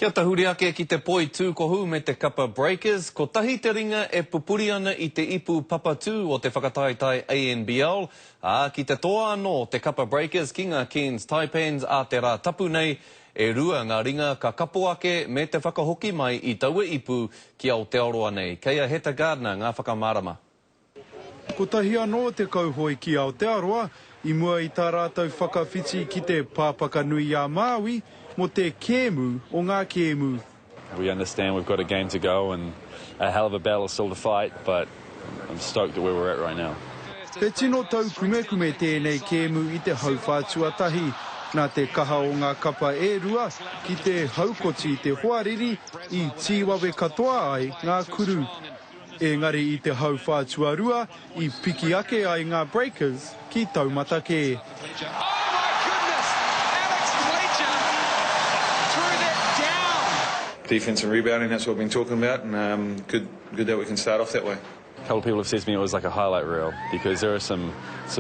Kia tahuri ake ki te poi tūkohu me te Kapa Breakers, ko tahi te ringa e pupuri ana i te ipu papatū o te whakataitai ANBL, ki te toa anō te Kapa Breakers ki ngā Cairns Taipans a te rā tapu nei, e rua ngā ringa ka kapo ake me te whakahoki mai i taua ipu ki Aotearoa nei. Kei a Heta Gardner ngā whakamārama. Ko tahi anō te kauhoi ki Aotearoa, i mua i tā rātou whakawhiti ki te pāpaka nui a Māui, mo te kēmu o ngā kēmu. We understand we've got a game to go and a hell of a battle still to fight, but I'm stoked at where we're at right now. Te tino tau kume tēnei kēmu i te hauwhātuatahi, nā te kaha o ngā kapa e rua ki te haukoti te hoariri i tīwawe katoa ai ngā kuru. Engari i te hauwhātuarua i piki ake ai ngā Breakers ki Taumatake. Defense and rebounding, that's what we've been talking about, and good that we can start off that way. A couple of people have said to me it was like a highlight reel because there are some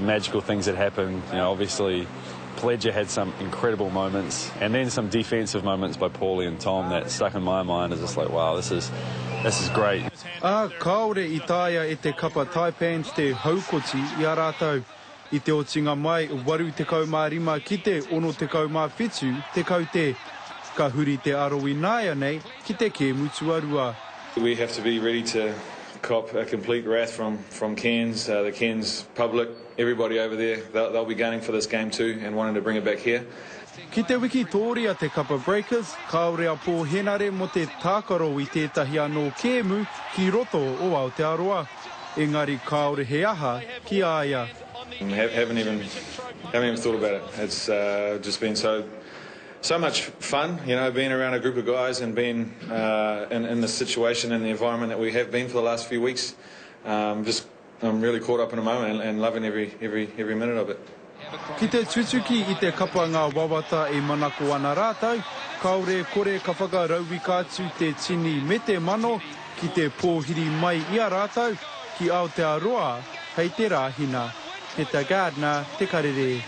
magical things that happened. You know, obviously Pledger had some incredible moments and then some defensive moments by Paulie and Tom that stuck in my mind as just like, wow, this is great. Kaore i tāia e te Kapa Taipans te haukoti i a rātou. I te otinga mai waru te kaumārima ki te ono te kaumāwhitu te kaute. Ka huri te aro i nāia nei ki te kēmu tuarua. We have to be ready to cop a complete wrath from Cairns, the Cairns public, everybody over there. They'll be gunning for this game too and wanting to bring it back here. Ki te wiki tōri a te Kapa Breakers, kaore a pō henare mo te tākaro i tētahi anō kēmu ki roto o Aotearoa. Engari kaore he aha ki aia. Haven't even thought about it. It's just been so much fun, you know, being around a group of guys and being in the situation and the environment that we have been for the last few weeks. I'm really caught up in the moment and loving every minute of it. Ki te tutuki i te kapa ngā wawata e manako ana rātou, kaore kore ka whakarauwi kātu te tini me te mano ki te pōhiri mai i a rātou ki Aotearoa hei te rāhina. Heta Gardner, te karere.